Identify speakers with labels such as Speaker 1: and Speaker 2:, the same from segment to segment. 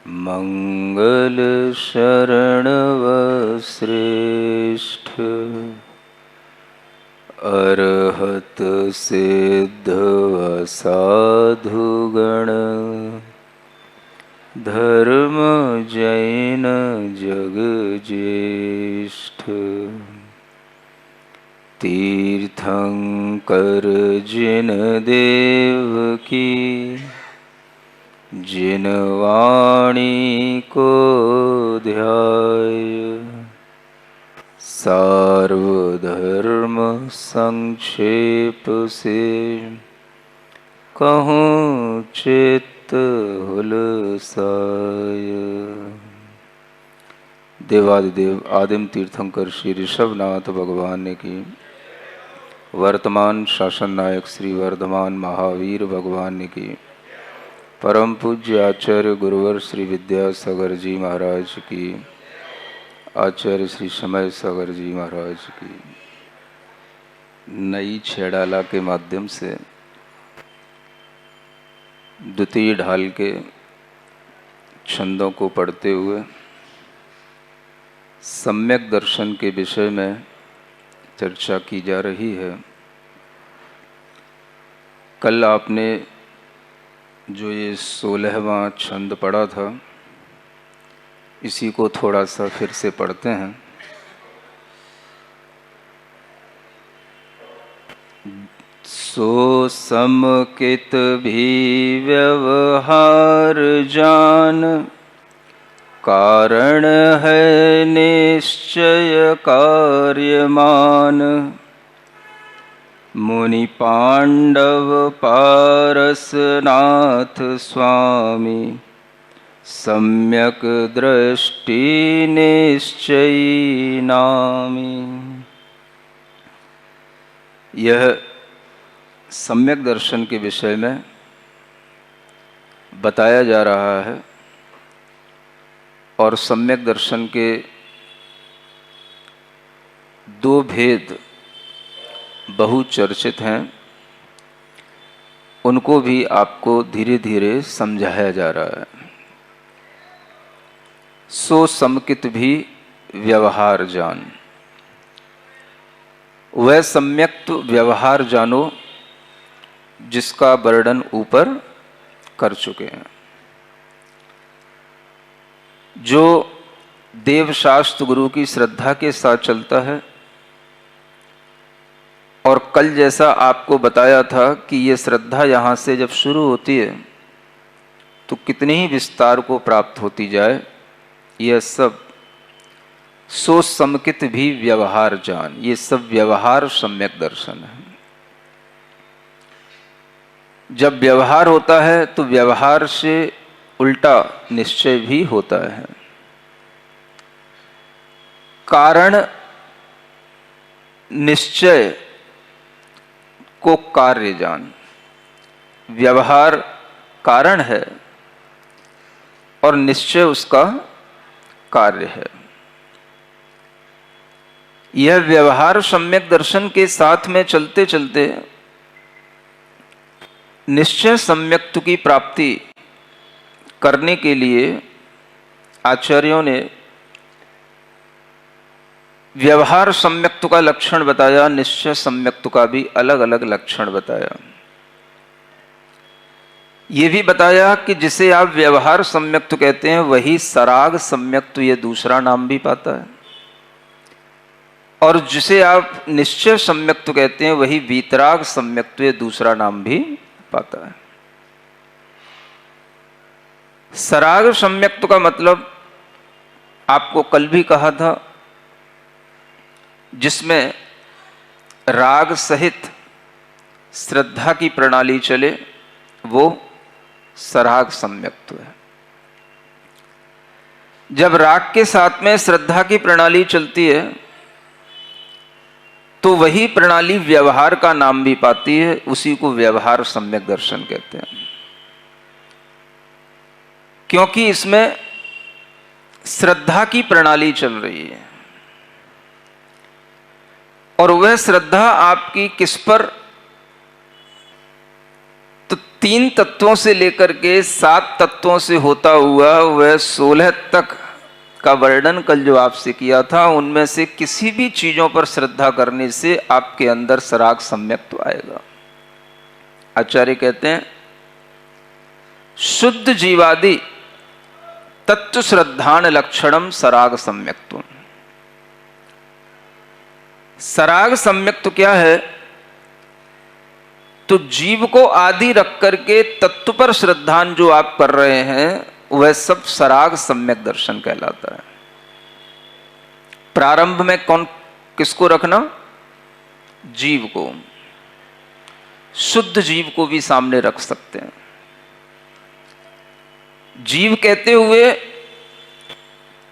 Speaker 1: मंगल शरणव श्रेष्ठ अरहत सिद्ध साधुगण धर्म जैन जग ज्येष्ठ तीर्थंकर जिन देव की जिन वाणी को ध्याय सार्वधर्म संक्षेप से कहूँ चित्त हुलसाय। देवादिदेव आदिम तीर्थंकर श्री ऋषभनाथ भगवान ने की, वर्तमान शासन नायक श्री वर्धमान महावीर भगवान ने की, परम पूज्य आचार्य गुरुवर श्री विद्यासागर जी महाराज की, आचार्य श्री समय सागर जी महाराज की। नई छेड़ाला के माध्यम से द्वितीय ढाल के छंदों को पढ़ते हुए सम्यक दर्शन के विषय में चर्चा की जा रही है। कल आपने जो ये 16वां छंद पढ़ा था, इसी को थोड़ा सा फिर से पढ़ते हैं। सो समकित भी व्यवहार जान, कारण है निश्चय कार्यमान। मुनि पांडव पारसनाथ स्वामी, सम्यक दृष्टि निश्चयी नामी। यह सम्यक दर्शन के विषय में बताया जा रहा है और सम्यक दर्शन के दो भेद बहुचर्चित हैं, उनको भी आपको धीरे धीरे समझाया जा रहा है। सो समकित भी व्यवहार जान, वह सम्यक व्यवहार जानो जिसका वर्णन ऊपर कर चुके हैं। जो देवशास्त्र गुरु की श्रद्धा के साथ चलता है, और कल जैसा आपको बताया था कि ये श्रद्धा यहाँ से जब शुरू होती है तो कितने ही विस्तार को प्राप्त होती जाए, यह सब सो समकित भी व्यवहार जान, ये सब व्यवहार सम्यक दर्शन है। जब व्यवहार होता है तो व्यवहार से उल्टा निश्चय भी होता है। कारण निश्चय को कार्य जान, व्यवहार कारण है और निश्चय उसका कार्य है। यह व्यवहार सम्यक दर्शन के साथ में चलते चलते निश्चय सम्यक्त्व की प्राप्ति करने के लिए आचार्यों ने व्यवहार सम्यक्त्व का लक्षण बताया, निश्चय सम्यक्त्व का भी अलग अलग लक्षण बताया। ये भी बताया कि जिसे आप व्यवहार सम्यक्त्व कहते हैं वही सराग सम्यक्त्व ये दूसरा नाम भी पाता है, और जिसे आप निश्चय सम्यक्त्व कहते हैं वही वीतराग सम्यक्त्व ये दूसरा नाम भी पाता है। सराग सम्यक्त्व का मतलब आपको कल भी कहा था, जिसमें राग सहित श्रद्धा की प्रणाली चले, वो सराग सम्यक्त्व है। जब राग के साथ में श्रद्धा की प्रणाली चलती है तो वही प्रणाली व्यवहार का नाम भी पाती है, उसी को व्यवहार सम्यक दर्शन कहते हैं। क्योंकि इसमें श्रद्धा की प्रणाली चल रही है, और वह श्रद्धा आपकी किस पर, तो 3 तत्वों से लेकर के 7 तत्वों से होता हुआ वह 16 तक का वर्णन कल जो आपसे किया था, उनमें से किसी भी चीजों पर श्रद्धा करने से आपके अंदर सराग सम्यक्त्व आएगा। आचार्य कहते हैं शुद्ध जीवादि तत्व श्रद्धान लक्षणम सराग सम्यक्त्व। सराग सम्यक्त्व क्या है? तो जीव को आदि रख करके तत्व पर श्रद्धान जो आप कर रहे हैं वह सब सराग सम्यक दर्शन कहलाता है। प्रारंभ में किसको रखना? जीव को। शुद्ध जीव को भी सामने रख सकते हैं। जीव कहते हुए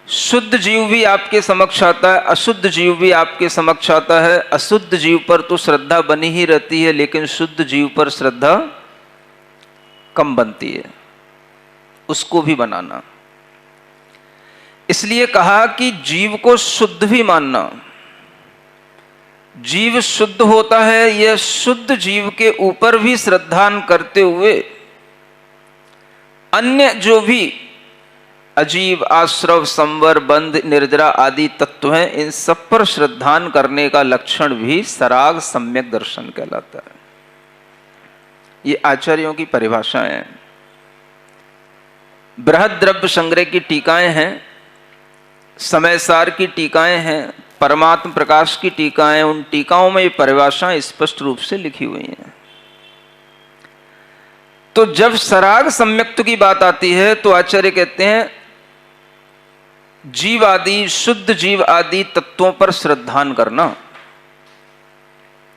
Speaker 1: शुद्ध जीव भी आपके समक्ष आता है, अशुद्ध जीव भी आपके समक्ष आता है। अशुद्ध जीव पर तो श्रद्धा बनी ही रहती है, लेकिन शुद्ध जीव पर श्रद्धा कम बनती है, उसको भी बनाना। इसलिए कहा कि जीव को शुद्ध भी मानना। जीव शुद्ध होता है, यह शुद्ध जीव के ऊपर भी श्रद्धान करते हुए अन्य जो भी अजीव, आश्रव, संवर, बंध, निर्जरा आदि तत्व हैं, इन सब पर श्रद्धान करने का लक्षण भी सराग सम्यक दर्शन कहलाता है। ये आचार्यों की परिभाषाएं हैं। बृहद द्रव्य संग्रह की टीकाएं हैं, समयसार की टीकाएं हैं, परमात्म प्रकाश की टीकाएं। उन टीकाओं में ये परिभाषाएं स्पष्ट रूप से लिखी हुई हैं। तो जब सराग सम्यक्त्व की बात आती है तो आचार्य कहते हैं जीव आदि, शुद्ध जीव आदि तत्वों पर श्रद्धान करना,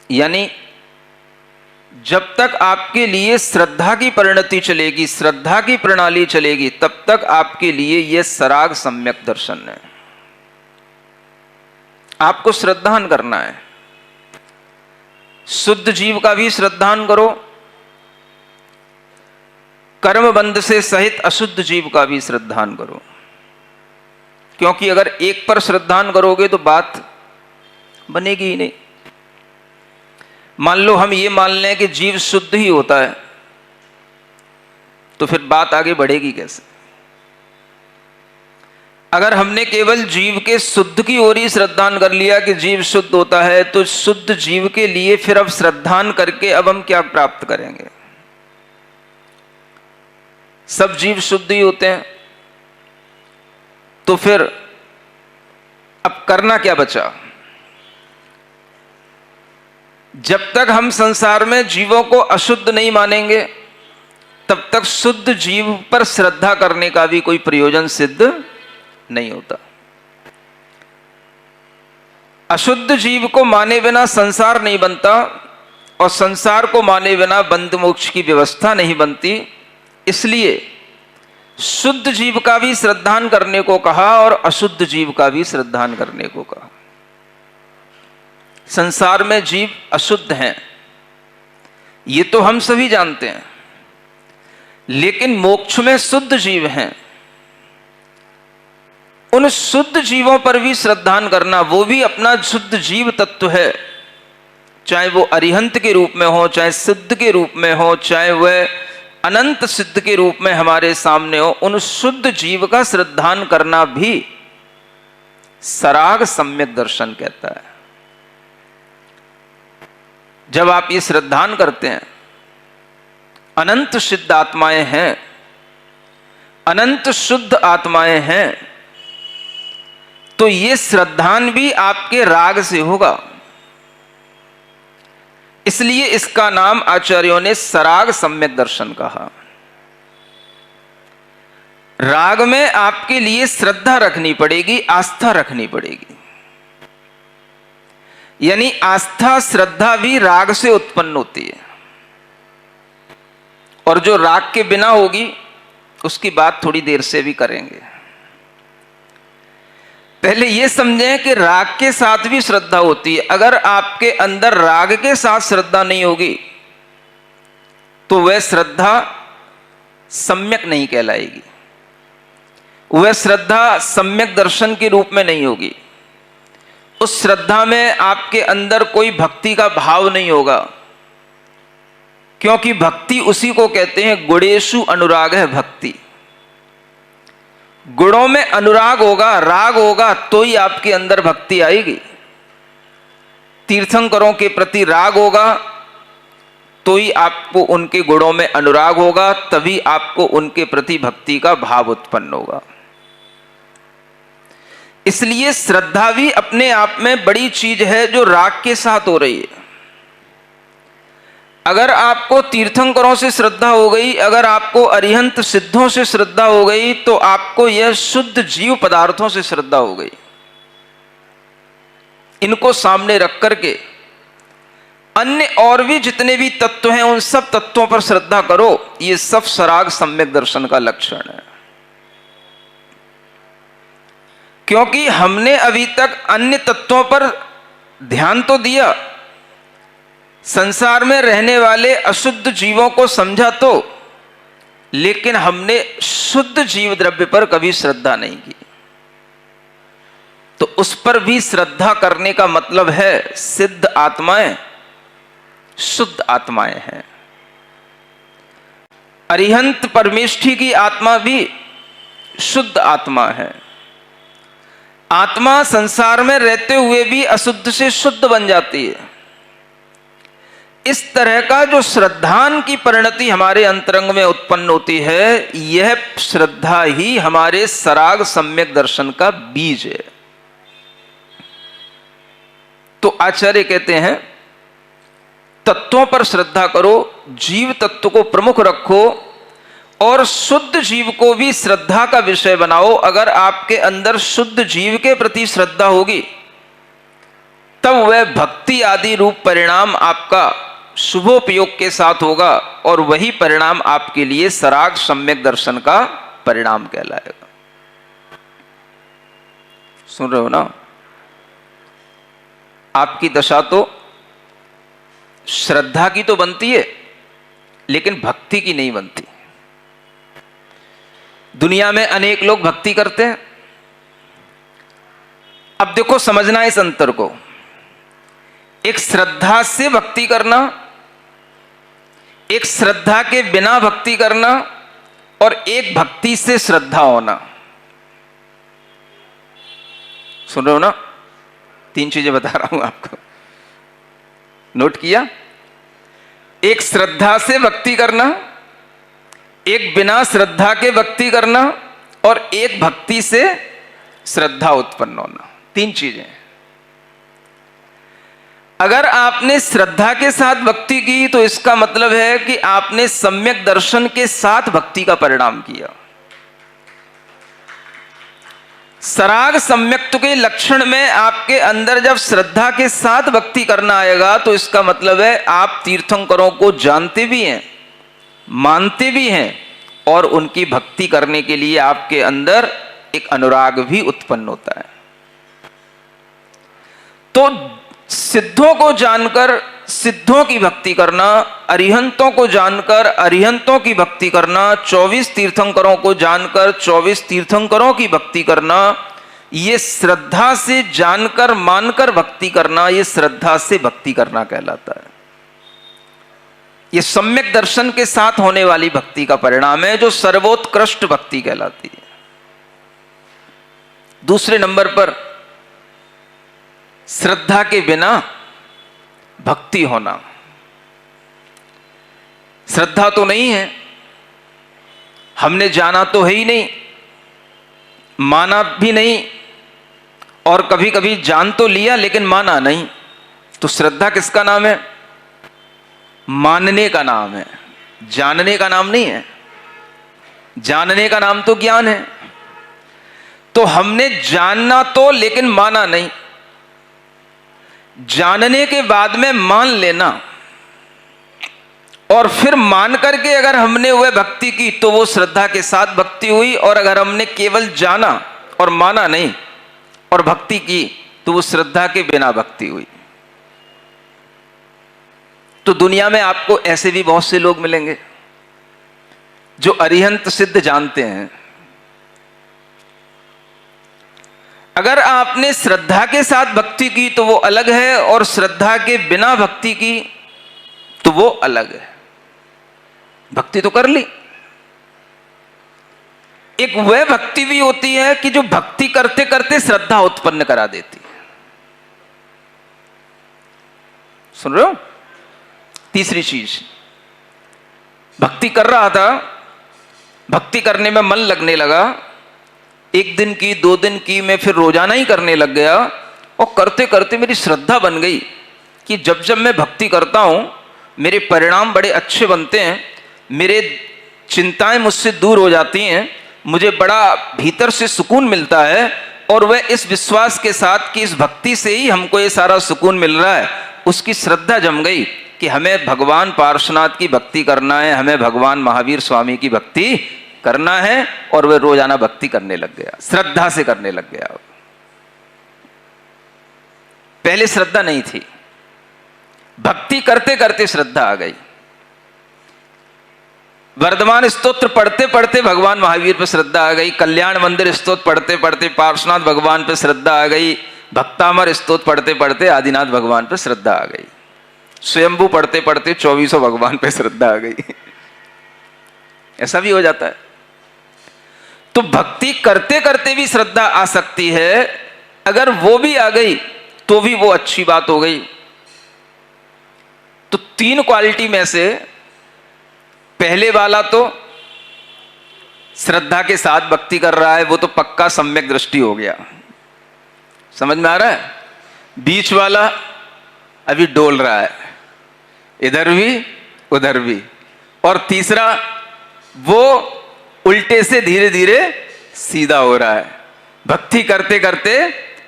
Speaker 1: यानी जब तक आपके लिए श्रद्धा की परिणति चलेगी, श्रद्धा की प्रणाली चलेगी, तब तक आपके लिए यह सराग सम्यक दर्शन है। आपको श्रद्धान करना है। शुद्ध जीव का भी श्रद्धान करो, कर्म बंध से सहित अशुद्ध जीव का भी श्रद्धान करो। क्योंकि अगर एक पर श्रद्धान करोगे तो बात बनेगी ही नहीं। मान लो हम ये मान लें कि जीव शुद्ध ही होता है, तो फिर बात आगे बढ़ेगी कैसे? अगर हमने केवल जीव के शुद्ध की ओर ही श्रद्धान कर लिया कि जीव शुद्ध होता है, तो शुद्ध जीव के लिए फिर अब श्रद्धान करके अब हम क्या प्राप्त करेंगे? सब जीव शुद्ध ही होते हैं, तो फिर अब करना क्या बचा? जब तक हम संसार में जीवों को अशुद्ध नहीं मानेंगे, तब तक शुद्ध जीव पर श्रद्धा करने का भी कोई प्रयोजन सिद्ध नहीं होता। अशुद्ध जीव को माने बिना संसार नहीं बनता, और संसार को माने बिना बंध मोक्ष की व्यवस्था नहीं बनती। इसलिए शुद्ध जीव का भी श्रद्धान करने को कहा और अशुद्ध जीव का भी श्रद्धान करने को कहा। संसार में जीव अशुद्ध हैं, ये तो हम सभी जानते हैं, लेकिन मोक्ष में शुद्ध जीव हैं। उन शुद्ध जीवों पर भी श्रद्धान करना, वो भी अपना शुद्ध जीव तत्व है, चाहे वो अरिहंत के रूप में हो, चाहे सिद्ध के रूप में हो, चाहे वह अनंत सिद्ध के रूप में हमारे सामने हो। उन शुद्ध जीव का श्रद्धान करना भी सराग सम्यक दर्शन कहता है। जब आप ये श्रद्धान करते हैं, अनंत सिद्ध आत्माएं हैं, अनंत शुद्ध आत्माएं हैं, तो ये श्रद्धान भी आपके राग से होगा। इसलिए इसका नाम आचार्यों ने सराग सम्यक दर्शन कहा। राग में आपके लिए श्रद्धा रखनी पड़ेगी, आस्था रखनी पड़ेगी। यानी आस्था, श्रद्धा भी राग से उत्पन्न होती है, और जो राग के बिना होगी उसकी बात थोड़ी देर से भी करेंगे। पहले यह समझें कि राग के साथ भी श्रद्धा होती है। अगर आपके अंदर राग के साथ श्रद्धा नहीं होगी तो वह श्रद्धा सम्यक नहीं कहलाएगी, वह श्रद्धा सम्यक दर्शन के रूप में नहीं होगी। उस श्रद्धा में आपके अंदर कोई भक्ति का भाव नहीं होगा। क्योंकि भक्ति उसी को कहते हैं गुणेषु अनुराग है भक्ति। गुणों में अनुराग होगा, राग होगा तो ही आपके अंदर भक्ति आएगी। तीर्थंकरों के प्रति राग होगा तो ही आपको उनके गुणों में अनुराग होगा, तभी आपको उनके प्रति भक्ति का भाव उत्पन्न होगा। इसलिए श्रद्धा भी अपने आप में बड़ी चीज है जो राग के साथ हो रही है। अगर आपको तीर्थंकरों से श्रद्धा हो गई, अगर आपको अरिहंत सिद्धों से श्रद्धा हो गई, तो आपको यह शुद्ध जीव पदार्थों से श्रद्धा हो गई। इनको सामने रख करके अन्य और भी जितने भी तत्व हैं उन सब तत्वों पर श्रद्धा करो। ये सब सराग सम्यक दर्शन का लक्षण है। क्योंकि हमने अभी तक अन्य तत्वों पर ध्यान तो दिया, संसार में रहने वाले अशुद्ध जीवों को समझा तो, लेकिन हमने शुद्ध जीव द्रव्य पर कभी श्रद्धा नहीं की। तो उस पर भी श्रद्धा करने का मतलब है सिद्ध आत्माएं, शुद्ध आत्माएं हैं। अरिहंत परमेष्ठी की आत्मा भी शुद्ध आत्मा है। आत्मा संसार में रहते हुए भी अशुद्ध से शुद्ध बन जाती है। इस तरह का जो श्रद्धान की परिणति हमारे अंतरंग में उत्पन्न होती है, यह श्रद्धा ही हमारे सराग सम्यक दर्शन का बीज है। तो आचार्य कहते हैं तत्वों पर श्रद्धा करो, जीव तत्व को प्रमुख रखो और शुद्ध जीव को भी श्रद्धा का विषय बनाओ। अगर आपके अंदर शुद्ध जीव के प्रति श्रद्धा होगी तब वह भक्ति आदि रूप परिणाम आपका शुभोपयोग के साथ होगा और वही परिणाम आपके लिए सराग सम्यक दर्शन का परिणाम कहलाएगा। सुन रहे हो ना? आपकी दशा तो श्रद्धा की तो बनती है लेकिन भक्ति की नहीं बनती। दुनिया में अनेक लोग भक्ति करते हैं। अब देखो, समझना इस अंतर को। एक श्रद्धा से भक्ति करना, एक श्रद्धा के बिना भक्ति करना और एक भक्ति से श्रद्धा होना। सुन रहे हो ना? तीन चीजें बता रहा हूं आपको, नोट किया? एक श्रद्धा से भक्ति करना, एक बिना श्रद्धा के भक्ति करना और एक भक्ति से श्रद्धा उत्पन्न होना। तीन चीजें। अगर आपने श्रद्धा के साथ भक्ति की तो इसका मतलब है कि आपने सम्यक दर्शन के साथ भक्ति का परिणाम किया। सराग सम्यक्त के लक्षण में आपके अंदर जब श्रद्धा के साथ भक्ति करना आएगा तो इसका मतलब है आप तीर्थंकरों को जानते भी हैं, मानते भी हैं और उनकी भक्ति करने के लिए आपके अंदर एक अनुराग भी उत्पन्न होता है। तो सिद्धों को जानकर सिद्धों की भक्ति करना, अरिहंतों को जानकर अरिहंतों की भक्ति करना, 24 तीर्थंकरों को जानकर 24 तीर्थंकरों की भक्ति करना, ये श्रद्धा से जानकर मानकर भक्ति करना, ये श्रद्धा से भक्ति करना कहलाता है। ये सम्यक दर्शन के साथ होने वाली भक्ति का परिणाम है जो सर्वोत्कृष्ट भक्ति कहलाती है। दूसरे नंबर पर श्रद्धा के बिना भक्ति होना। श्रद्धा तो नहीं है, हमने जाना तो है ही नहीं, माना भी नहीं, और कभी कभी जान तो लिया लेकिन माना नहीं। तो श्रद्धा किसका नाम है? मानने का नाम है, जानने का नाम नहीं है। जानने का नाम तो ज्ञान है। तो हमने जानना तो लेकिन माना नहीं। जानने के बाद में मान लेना और फिर मान करके अगर हमने वह भक्ति की तो वो श्रद्धा के साथ भक्ति हुई, और अगर हमने केवल जाना और माना नहीं और भक्ति की तो वो श्रद्धा के बिना भक्ति हुई। तो दुनिया में आपको ऐसे भी बहुत से लोग मिलेंगे जो अरिहंत सिद्ध जानते हैं। अगर आपने श्रद्धा के साथ भक्ति की तो वो अलग है और श्रद्धा के बिना भक्ति की तो वो अलग है। भक्ति तो कर ली। एक वह भक्ति भी होती है कि जो भक्ति करते करते श्रद्धा उत्पन्न करा देती है। सुन रहे हो? तीसरी चीज, भक्ति कर रहा था, भक्ति करने में मन लगने लगा, एक दिन की, 2 दिन की, मैं फिर रोजाना ही करने लग गया, और करते करते मेरी श्रद्धा बन गई कि जब जब मैं भक्ति करता हूं मेरे परिणाम बड़े अच्छे बनते हैं, मेरे चिंताएं मुझसे दूर हो जाती हैं, मुझे बड़ा भीतर से सुकून मिलता है। और वह इस विश्वास के साथ कि इस भक्ति से ही हमको ये सारा सुकून मिल रहा है, उसकी श्रद्धा जम गई कि हमें भगवान पार्श्वनाथ की भक्ति करना है, हमें भगवान महावीर स्वामी की भक्ति करना है। और वह रोजाना भक्ति करने लग गया, श्रद्धा से करने लग गया। पहले श्रद्धा नहीं थी, भक्ति करते करते श्रद्धा आ गई। वर्धमान स्तोत्र पढ़ते पढ़ते भगवान महावीर पर श्रद्धा आ गई, कल्याण मंदिर स्तोत्र पढ़ते पढ़ते पार्श्वनाथ भगवान पर श्रद्धा आ गई, भक्तामर स्तोत्र पढ़ते पढ़ते आदिनाथ भगवान पर श्रद्धा आ गई, स्वयंभू पढ़ते पढ़ते 2400 भगवान पर श्रद्धा आ गई। ऐसा भी हो जाता है। तो भक्ति करते करते भी श्रद्धा आ सकती है, अगर वो भी आ गई तो भी वो अच्छी बात हो गई। तो 3 क्वालिटी में से पहले वाला तो श्रद्धा के साथ भक्ति कर रहा है, वो तो पक्का सम्यक दृष्टि हो गया, समझ में आ रहा है। बीच वाला अभी डोल रहा है, इधर भी उधर भी। और तीसरा वो उल्टे से धीरे धीरे सीधा हो रहा है, भक्ति करते करते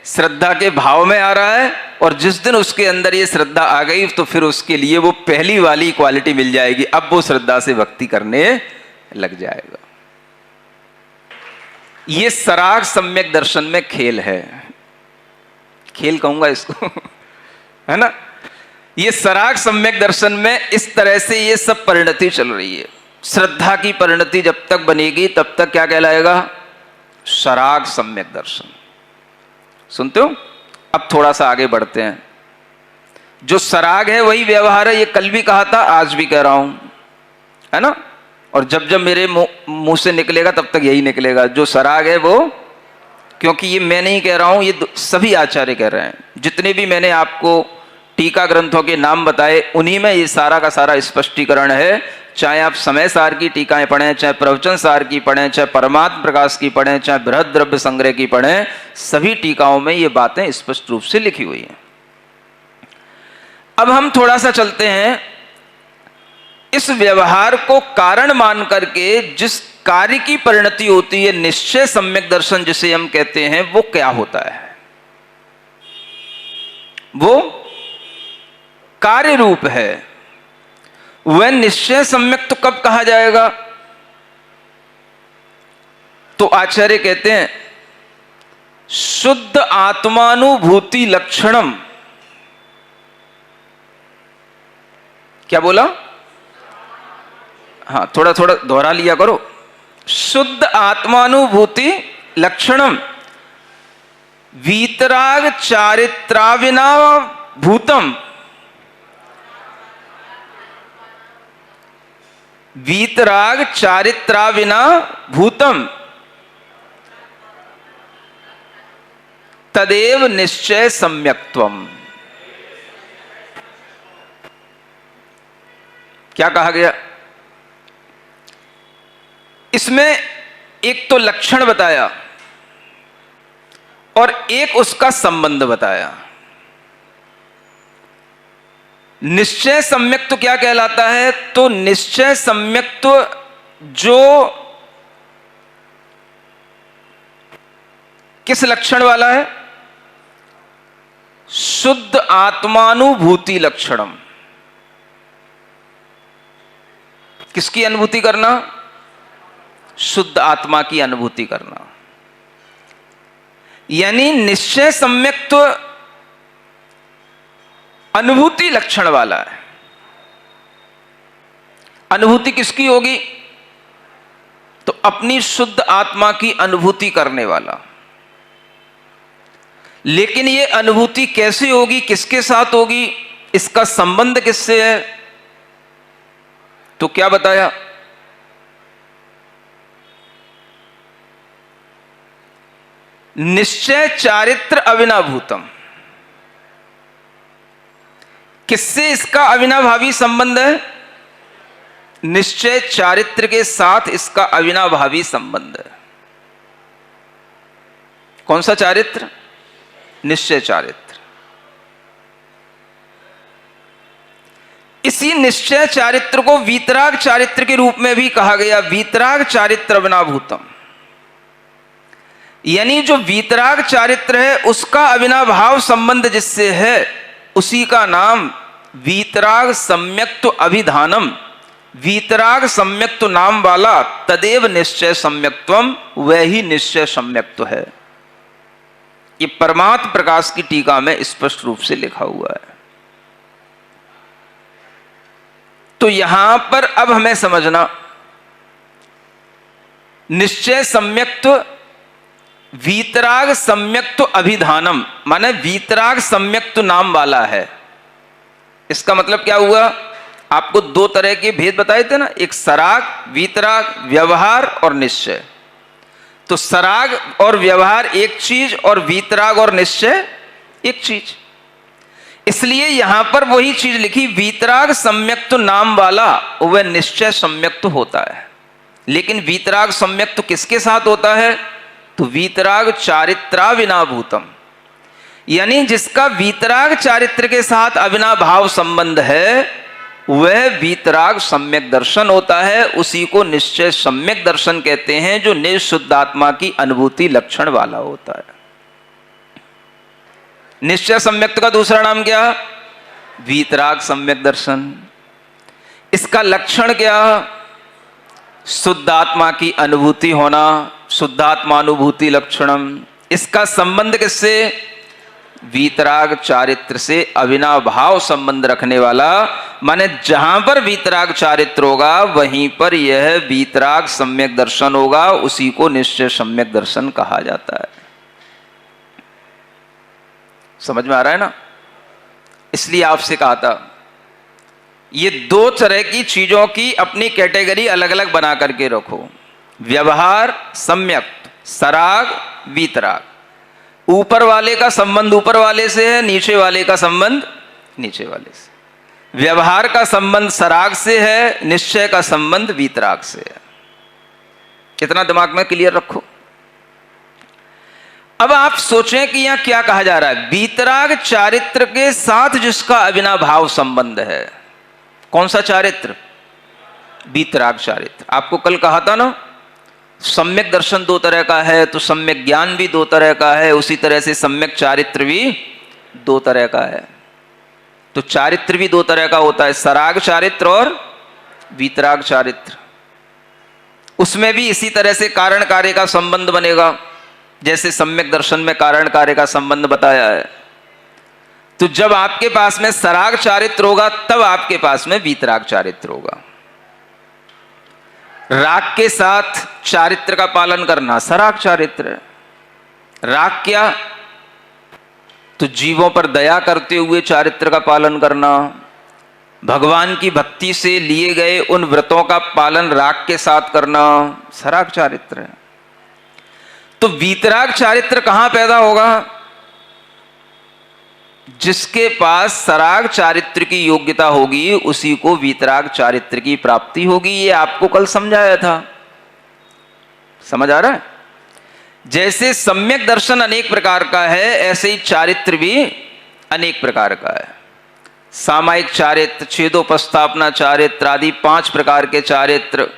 Speaker 1: श्रद्धा के भाव में आ रहा है। और जिस दिन उसके अंदर ये श्रद्धा आ गई तो फिर उसके लिए वो पहली वाली क्वालिटी मिल जाएगी, अब वो श्रद्धा से भक्ति करने लग जाएगा। ये सराग सम्यक दर्शन में खेल है, खेल कहूंगा इसको है ना। ये सराग सम्यक दर्शन में इस तरह से ये सब परिणति चल रही है। श्रद्धा की परिणति जब तक बनेगी तब तक क्या कहलाएगा? सराग सम्यक दर्शन। सुनते हो? अब थोड़ा सा आगे बढ़ते हैं। जो सराग है वही व्यवहार है, ये कल भी कहा था, आज भी कह रहा हूं, है ना। और जब जब मेरे मुंह से निकलेगा तब तक यही निकलेगा, जो सराग है वो, क्योंकि ये मैं नहीं कह रहा हूं, ये सभी आचार्य कह रहे हैं। जितने भी मैंने आपको टीका ग्रंथों के नाम बताए उन्हीं में ये सारा का सारा स्पष्टीकरण है। चाहे आप समय सार की टीकाएं पढ़ें, चाहे प्रवचन सार की पढ़ें, चाहे परमात्म प्रकाश की पढ़ें, चाहे बृहद द्रव्य संग्रह की पढ़ें, सभी टीकाओं में ये बातें स्पष्ट रूप से लिखी हुई हैं। अब हम थोड़ा सा चलते हैं, इस व्यवहार को कारण मान करके जिस कार्य की परिणति होती है, निश्चय सम्यक दर्शन जिसे हम कहते हैं, वो क्या होता है? वो कार्य रूप है। वह निश्चय सम्यक तो कब कहा जाएगा? तो आचार्य कहते हैं शुद्ध आत्मानुभूति लक्षणम। क्या बोला? हाँ, थोड़ा थोड़ा दोहरा लिया करो। शुद्ध आत्मानुभूति लक्षणम वीतराग चारित्राविना भूतम। वीतराग चारित्राविना भूतम तदेव निश्चय सम्यक्त्वम। क्या कहा गया इसमें? एक तो लक्षण बताया और एक उसका संबंध बताया। निश्चय सम्यक्त्व क्या कहलाता है? तो निश्चय सम्यक्त्व जो किस लक्षण वाला है? शुद्ध आत्मानुभूति लक्षणम। किसकी अनुभूति करना? शुद्ध आत्मा की अनुभूति करना। यानी निश्चय सम्यक्त्व अनुभूति लक्षण वाला है। अनुभूति किसकी होगी? तो अपनी शुद्ध आत्मा की अनुभूति करने वाला। लेकिन ये अनुभूति कैसे होगी, किसके साथ होगी, इसका संबंध किससे है? तो क्या बताया? निश्चय चारित्र अविनाभूतम। किससे इसका अविनाभावी संबंध है? निश्चय चारित्र के साथ इसका अविनाभावी संबंध है। कौन सा चारित्र? निश्चय चारित्र। इसी निश्चय चारित्र को वीतराग चारित्र के रूप में भी कहा गया, वीतराग चारित्र अविनाभूतम। यानी जो वीतराग चारित्र है उसका अविनाभाव संबंध जिससे है उसी का नाम वीतराग सम्यक्त्व अभिधानम, वीतराग सम्यक्त्व नाम वाला तदेव निश्चय सम्यक्त्वम, वह ही निश्चय सम्यक्त्व है। ये परमात्म प्रकाश की टीका में स्पष्ट रूप से लिखा हुआ है। तो यहां पर अब हमें समझना, निश्चय सम्यक्त्व वीतराग सम्यक्त्व अभिधानम माने वीतराग सम्यक्त्व नाम वाला है। इसका मतलब क्या हुआ? आपको दो तरह के भेद बताए थे ना, एक सराग, वीतराग, व्यवहार और निश्चय। तो सराग और व्यवहार एक चीज और वीतराग और निश्चय एक चीज। इसलिए यहां पर वही चीज लिखी, वीतराग सम्यक्त्व नाम वाला वह निश्चय सम्यक्त्व होता है। लेकिन वीतराग सम्यक्त्व किसके साथ होता है? तो वीतराग चारित्राविनाभूतम, यानी जिसका वीतराग चारित्र के साथ अविनाभाव संबंध है वह वीतराग सम्यक दर्शन होता है। उसी को निश्चय सम्यक दर्शन कहते हैं, जो निशुद्धात्मा की अनुभूति लक्षण वाला होता है। निश्चय सम्यक का दूसरा नाम क्या? वीतराग सम्यक दर्शन। इसका लक्षण क्या? शुद्धात्मा की अनुभूति होना, शुद्धात्मानुभूति लक्षणम। इसका संबंध किससे? वीतराग चारित्र से अविनाभाव संबंध रखने वाला, माने जहां पर वीतराग चारित्र होगा वहीं पर यह वीतराग सम्यक दर्शन होगा। उसी को निश्चय सम्यक दर्शन कहा जाता है। समझ में आ रहा है ना? इसलिए आपसे कहा था ये दो तरह की चीजों की अपनी कैटेगरी अलग अलग बना करके रखो। व्यवहार सम्यक, सराग, वीतराग। ऊपर वाले का संबंध ऊपर वाले से है, नीचे वाले का संबंध नीचे वाले से। व्यवहार का संबंध सराग से है, निश्चय का संबंध वीतराग से है। कितना दिमाग में क्लियर रखो। अब आप सोचें कि यहां क्या कहा जा रहा है? वीतराग चारित्र के साथ जिसका अविनाभाव संबंध है। कौन सा चारित्र? वीतराग चारित्र। आपको कल कहा था ना, सम्यक दर्शन दो तरह का है, तो सम्यक ज्ञान भी दो तरह का है, उसी तरह से सम्यक चारित्र भी दो तरह का है। तो चारित्र भी दो तरह का होता है, सराग चारित्र और वीतराग चारित्र। उसमें भी इसी तरह से कारण कार्य का संबंध बनेगा, जैसे सम्यक दर्शन में कारण कार्य का संबंध बताया है। तो जब आपके पास में सराग चारित्र होगा तब आपके पास में वीतराग चारित्र होगा। राग के साथ चारित्र का पालन करना सराग चारित्र। राग क्या? तो जीवों पर दया करते हुए चारित्र का पालन करना, भगवान की भक्ति से लिए गए उन व्रतों का पालन राग के साथ करना सराग चारित्र है। तो वीतराग चारित्र कहां पैदा होगा? जिसके पास सराग चारित्र की योग्यता होगी उसी को वीतराग चारित्र की प्राप्ति होगी। ये आपको कल समझाया था। समझ आ रहा है? जैसे सम्यक दर्शन अनेक प्रकार का है, ऐसे ही चारित्र भी अनेक प्रकार का है। सामायिक चारित्र, छेदोपस्थापना चारित्र आदि 5 प्रकार के चारित्र,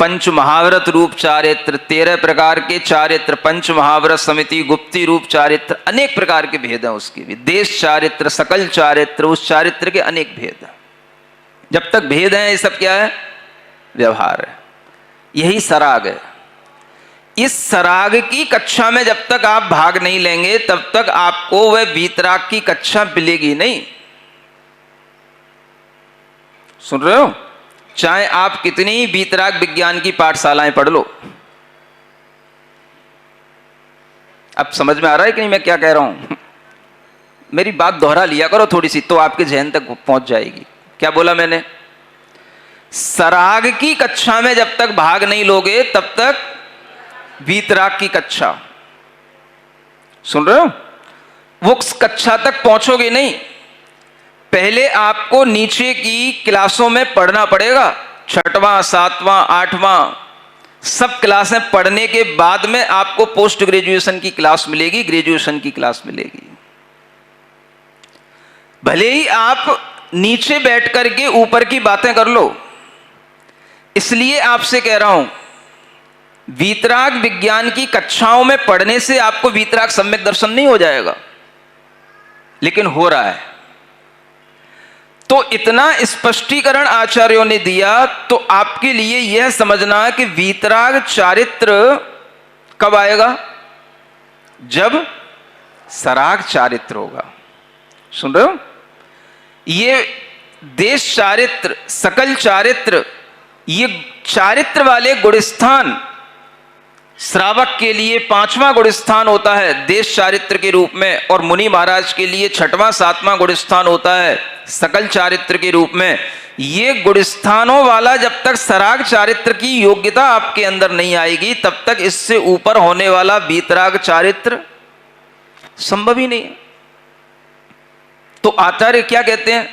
Speaker 1: पंच महाव्रत रूप चारित्र 13 प्रकार के चारित्र, पंच महाव्रत समिति गुप्ती रूप चारित्र, अनेक प्रकार के भेद हैं उसके भी। देश चारित्र, सकल चारित्र, उस चारित्र के अनेक भेद हैं। जब तक भेद हैं ये सब क्या है? व्यवहार है। यही सराग है। इस सराग की कक्षा में जब तक आप भाग नहीं लेंगे तब तक आपको वह वीतराग की कक्षा मिलेगी नहीं। सुन रहे हो? चाहे आप कितनी वीतराग विज्ञान की पाठशालाएं पढ़ लो। अब समझ में आ रहा है कि नहीं मैं क्या कह रहा हूं? मेरी बात दोहरा लिया करो थोड़ी सी तो आपके जहन तक पहुंच जाएगी। क्या बोला मैंने? सराग की कक्षा में जब तक भाग नहीं लोगे तब तक वीतराग की कक्षा। सुन रहे हो? वो कक्षा तक पहुंचोगे नहीं, पहले आपको नीचे की क्लासों में पढ़ना पड़ेगा। 6वां 7वां 8वां सब क्लासें पढ़ने के बाद में आपको पोस्ट ग्रेजुएशन की क्लास मिलेगी, ग्रेजुएशन की क्लास मिलेगी। भले ही आप नीचे बैठ करके ऊपर की बातें कर लो। इसलिए आपसे कह रहा हूं, वीतराग विज्ञान की कक्षाओं में पढ़ने से आपको वीतराग सम्यक दर्शन नहीं हो जाएगा, लेकिन हो रहा है। तो इतना स्पष्टीकरण आचार्यों ने दिया, तो आपके लिए यह समझना कि वीतराग चारित्र कब आएगा? जब सराग चारित्र होगा। सुन रहे हो? ये देश चारित्र, सकल चारित्र, ये चारित्र वाले गुणस्थान श्रावक के लिए 5वां गुणस्थान होता है देश चारित्र के रूप में, और मुनि महाराज के लिए 6वां 7वां गुणस्थान होता है सकल चारित्र के रूप में। ये गुणस्थानों वाला जब तक सराग चारित्र की योग्यता आपके अंदर नहीं आएगी, तब तक इससे ऊपर होने वाला वीतराग चारित्र संभव ही नहीं है। तो आचार्य क्या कहते हैं?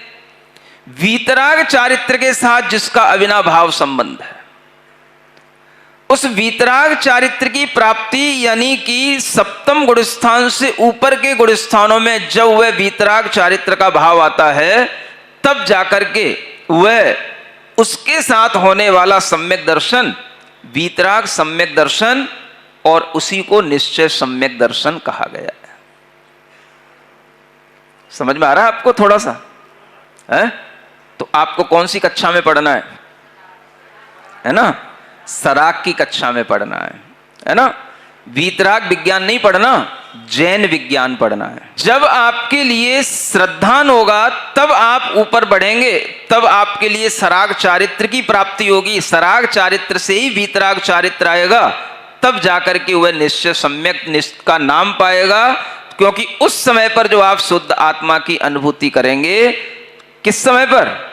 Speaker 1: वीतराग चारित्र के साथ जिसका अविनाभाव संबंध है, उस वीतराग चारित्र की प्राप्ति, यानी कि 7वें गुणस्थान से ऊपर के गुणस्थानों में जब वह वीतराग चारित्र का भाव आता है, तब जाकर के वह उसके साथ होने वाला सम्यक दर्शन वीतराग सम्यक दर्शन, और उसी को निश्चय सम्यक दर्शन कहा गया है। समझ में आ रहा है आपको थोड़ा सा है? तो आपको कौन सी कक्षा में पढ़ना है ना? सराग की कक्षा में पढ़ना है ना? वीतराग विज्ञान नहीं पढ़ना, जैन विज्ञान पढ़ना है। जब आपके लिए श्रद्धान होगा तब आप ऊपर बढ़ेंगे, तब आपके लिए सराग चारित्र की प्राप्ति होगी। सराग चारित्र से ही वीतराग चारित्र आएगा, तब जाकर के वह निश्चय सम्यक का नाम पाएगा। क्योंकि उस समय पर जो आप शुद्ध आत्मा की अनुभूति करेंगे, किस समय पर?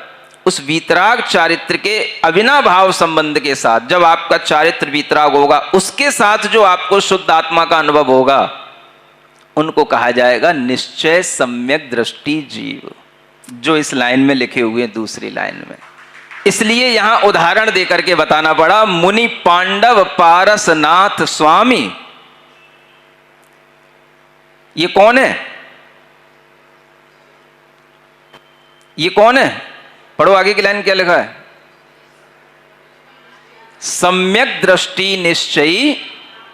Speaker 1: उस वीतराग चारित्र के अविनाभाव संबंध के साथ। जब आपका चारित्र वीतराग होगा, उसके साथ जो आपको शुद्ध आत्मा का अनुभव होगा, उनको कहा जाएगा निश्चय सम्यक दृष्टि जीव, जो इस लाइन में लिखे हुए हैं, दूसरी लाइन में। इसलिए यहां उदाहरण देकर के बताना पड़ा। मुनि पांडव पारसनाथ स्वामी, ये कौन है? ये कौन है? पढ़ो आगे की लाइन, क्या लिखा है? सम्यक दृष्टि निश्चयी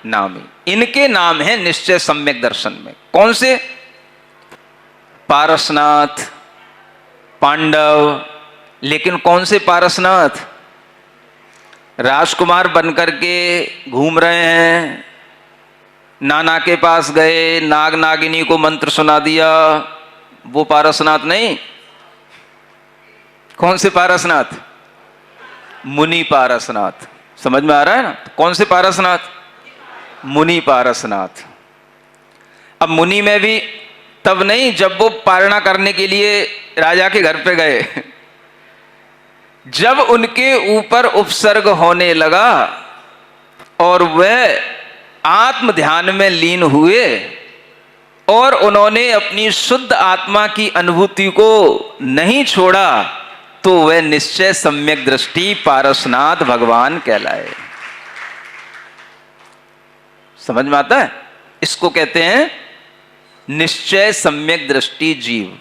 Speaker 1: नामी, इनके नाम है निश्चय सम्यक दर्शन में। कौन से? पारसनाथ, पांडव। लेकिन कौन से पारसनाथ? राजकुमार बनकर के घूम रहे हैं, नाना के पास गए, नाग नागिनी को मंत्र सुना दिया, वो पारसनाथ नहीं। कौन से पारसनाथ? मुनि पारसनाथ। समझ में आ रहा है ना? कौन से पारसनाथ? मुनि पारसनाथ। अब मुनि में भी तब नहीं जब वो पारणा करने के लिए राजा के घर पे गए, जब उनके ऊपर उपसर्ग होने लगा और वह आत्म ध्यान में लीन हुए और उन्होंने अपनी शुद्ध आत्मा की अनुभूति को नहीं छोड़ा, तो वह निश्चय सम्यक दृष्टि पारसनाथ भगवान कहलाए। समझ में आता है? इसको कहते हैं निश्चय सम्यक दृष्टि जीव।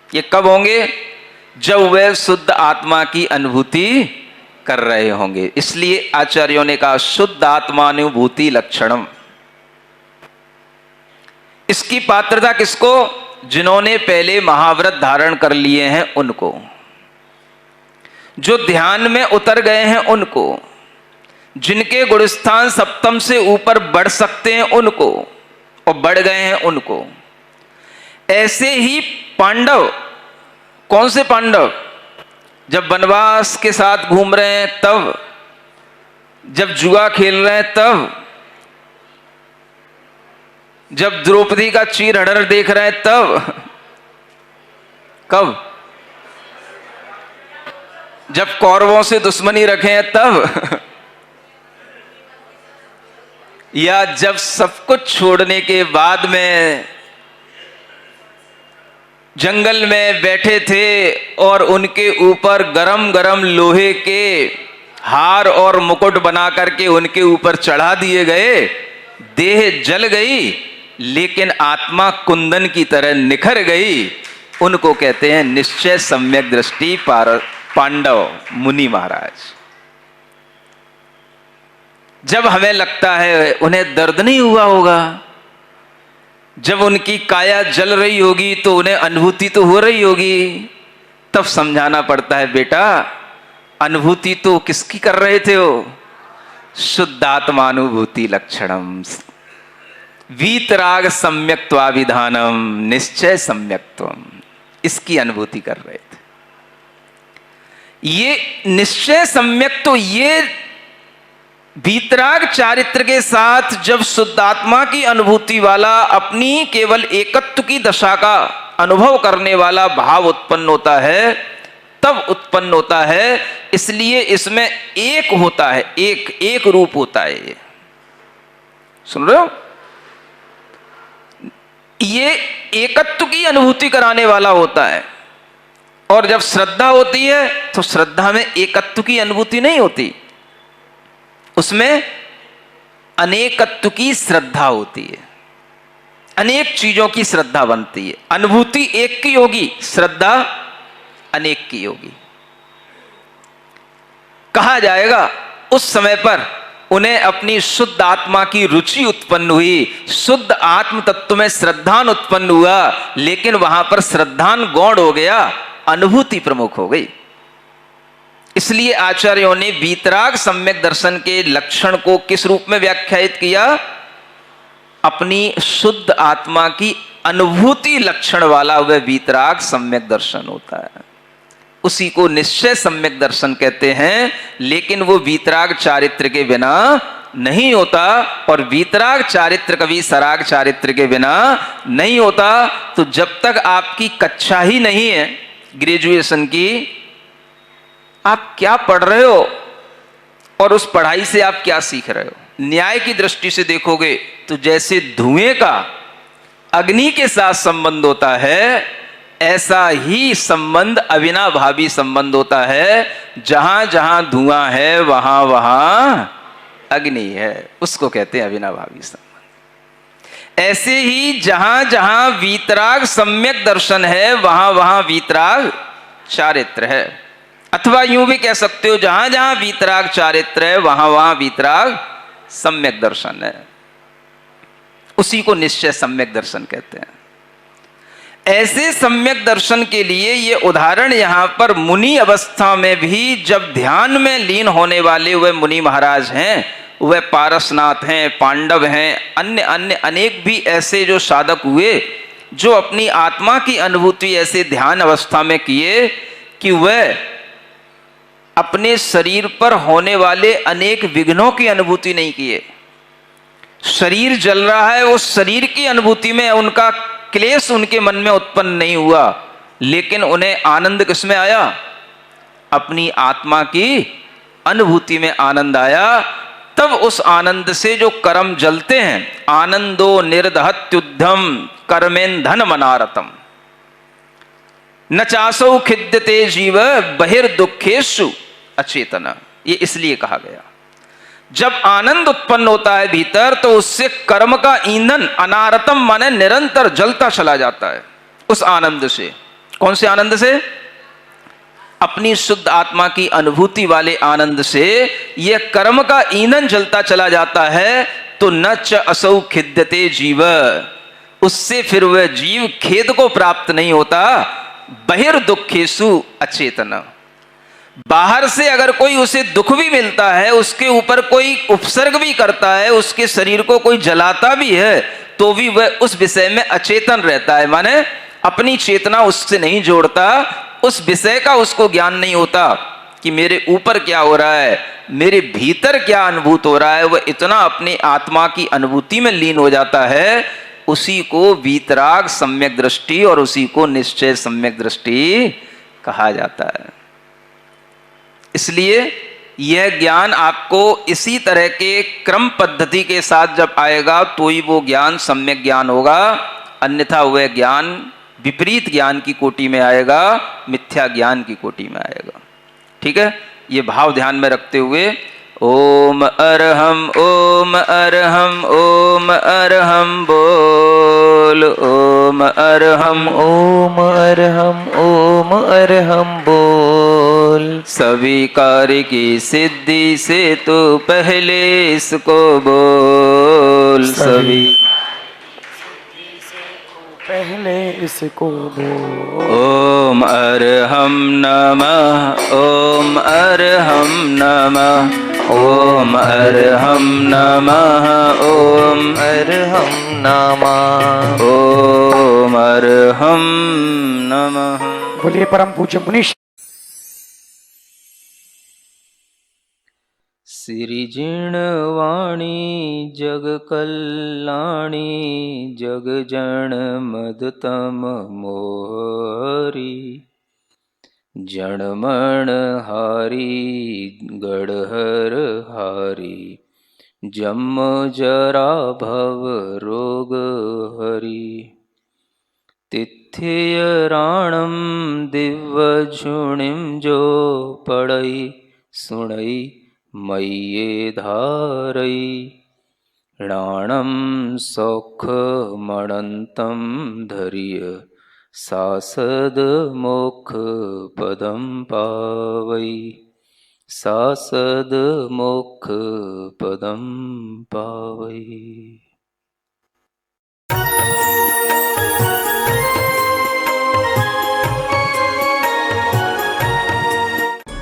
Speaker 1: ये कब होंगे? जब वह शुद्ध आत्मा की अनुभूति कर रहे होंगे। इसलिए आचार्यों ने कहा शुद्ध आत्मानुभूति लक्षणम। इसकी पात्रता किसको? जिन्होंने पहले महाव्रत धारण कर लिए हैं उनको, जो ध्यान में उतर गए हैं उनको, जिनके गुणस्थान 7वें से ऊपर बढ़ सकते हैं उनको, और बढ़ गए हैं उनको। ऐसे ही पांडव। कौन से पांडव? जब वनवास के साथ घूम रहे हैं तब, जब जुआ खेल रहे हैं तब, जब द्रौपदी का चीर हड़र देख रहे हैं तब। कब? जब कौरवों से दुश्मनी रखे हैं तब। या जब सब कुछ छोड़ने के बाद में जंगल में बैठे थे और उनके ऊपर गरम गरम लोहे के हार और मुकुट बना करके उनके ऊपर चढ़ा दिए गए, देह जल गई लेकिन आत्मा कुंदन की तरह निखर गई, उनको कहते हैं निश्चय सम्यक दृष्टि पांडव मुनि महाराज। जब हमें लगता है उन्हें दर्द नहीं हुआ होगा, जब उनकी काया जल रही होगी तो उन्हें अनुभूति तो हो रही होगी, तब समझाना पड़ता है बेटा अनुभूति तो किसकी कर रहे थे हो? शुद्धात्मानुभूति लक्षणम वीतराग सम्यक्त्वाभिधानम निश्चय सम्यक्त्वम, इसकी अनुभूति कर रहे थे। ये निश्चय सम्यक तो ये वीतराग चारित्र के साथ जब शुद्धात्मा की अनुभूति वाला अपनी केवल एकत्व की दशा का अनुभव करने वाला भाव उत्पन्न होता है, तब उत्पन्न होता है। इसलिए इसमें एक होता है, एक रूप होता है। ये सुन रहे हो? ये एकत्व की अनुभूति कराने वाला होता है। और जब श्रद्धा होती है तो श्रद्धा में एकत्व की अनुभूति नहीं होती, उसमें अनेकत्व की श्रद्धा होती है। अनेक चीजों की श्रद्धा बनती है। अनुभूति एक की होगी, श्रद्धा अनेक की होगी। कहा जाएगा उस समय पर उन्हें अपनी शुद्ध आत्मा की रुचि उत्पन्न हुई, शुद्ध आत्म तत्व में श्रद्धान उत्पन्न हुआ, लेकिन वहां पर श्रद्धान गौण हो गया, अनुभूति प्रमुख हो गई। इसलिए आचार्यों ने वीतराग सम्यक दर्शन के लक्षण को किस रूप में व्याख्यायित किया? अपनी शुद्ध आत्मा की अनुभूति लक्षण वाला वह वीतराग सम्यक दर्शन होता है, उसी को निश्चय सम्यक दर्शन कहते हैं। लेकिन वो वीतराग चारित्र के बिना नहीं होता, और वीतराग चारित्र कभी सराग चारित्र के बिना नहीं होता। तो जब तक आपकी कक्षा ही नहीं है ग्रेजुएशन की, आप क्या पढ़ रहे हो और उस पढ़ाई से आप क्या सीख रहे हो? न्याय की दृष्टि से देखोगे तो जैसे धुएं का अग्नि के साथ संबंध होता है, ऐसा ही संबंध अविनाभावी संबंध होता है। जहां जहां धुआं है वहां वहां अग्नि है, उसको कहते हैं अविनाभावी संबंध। ऐसे ही जहां जहां वीतराग सम्यक दर्शन है वहां वहां वीतराग चारित्र है। अथवा यूं भी कह सकते हो जहां जहां वीतराग चारित्र है वहां वहां वीतराग सम्यक दर्शन है, उसी को निश्चय सम्यक दर्शन कहते हैं। ऐसे सम्यक दर्शन के लिए ये उदाहरण यहां पर मुनि अवस्था में भी जब ध्यान में लीन होने वाले वह मुनि महाराज हैं, वह पारसनाथ हैं, पांडव हैं, अन्य अन्य अनेक भी ऐसे जो साधक हुए, जो अपनी आत्मा की अनुभूति ऐसे ध्यान अवस्था में किए कि वह अपने शरीर पर होने वाले अनेक विघ्नों की अनुभूति नहीं किए। शरीर जल रहा है, उस शरीर की अनुभूति में उनका क्लेश उनके मन में उत्पन्न नहीं हुआ, लेकिन उन्हें आनंद किसमें आया? अपनी आत्मा की अनुभूति में आनंद आया। तब उस आनंद से जो कर्म जलते हैं, आनंदो निर्दहत्युद्धम कर्मेंधन मनारतम न चासौ खिद्यते जीव बहिर्दुखेषु अचेतना, ये इसलिए कहा गया। जब आनंद उत्पन्न होता है भीतर, तो उससे कर्म का ईंधन अनारतम माने निरंतर जलता चला जाता है। उस आनंद से, कौन से आनंद से? अपनी शुद्ध आत्मा की अनुभूति वाले आनंद से यह कर्म का ईंधन जलता चला जाता है। तो न च असौ खिद्यते जीव, उससे फिर वह जीव खेद को प्राप्त नहीं होता। बहिर्दुखेषु अचेतना, बाहर से अगर कोई उसे दुख भी मिलता है, उसके ऊपर कोई उपसर्ग भी करता है, उसके शरीर को कोई जलाता भी है, तो भी वह उस विषय में अचेतन रहता है, माने अपनी चेतना उससे नहीं जोड़ता, उस विषय का उसको ज्ञान नहीं होता कि मेरे ऊपर क्या हो रहा है, मेरे भीतर क्या अनुभूत हो रहा है। वह इतना अपनी आत्मा की अनुभूति में लीन हो जाता है। उसी को वीतराग सम्यक दृष्टि और उसी को निश्चय सम्यक दृष्टि कहा जाता है। इसलिए यह ज्ञान आपको इसी तरह के क्रम पद्धति के साथ जब आएगा तो ही वो ज्ञान सम्यक ज्ञान होगा, अन्यथा वह ज्ञान विपरीत ज्ञान की कोटि में आएगा, मिथ्या ज्ञान की कोटि में आएगा। ठीक है, ये भाव ध्यान में रखते हुए ओम अरहम ओम अरहम ओम अरहम बोल, ओम अरहम
Speaker 2: ओम अरहम ओम अरहम बोल।
Speaker 1: सभी कार्य की सिद्धि से तो पहले इसको बोल, सभी
Speaker 2: पहले इसको बोल।
Speaker 1: ओम अरहम नमः ओम अरहम नमः ओम अरहम नमः ओम
Speaker 2: अरहम नमः
Speaker 1: ओम अरहम नमः।
Speaker 2: बोलिए परम पूज्य मुनीश।
Speaker 1: सिरिजिणवाणी जग कल्याणी जग जन मदतम मोहरी, जणमण हारी गढ़हर हारी, जम जरा भव रोग हरी। तिथ्य राणम दिव्य झुणिम जो पड़ई सुणई मय्ये धारई, राणम सौख मणंतम धर्य सासद मोक्ष पदम पावई, सासद मोक्ष पदम पावई।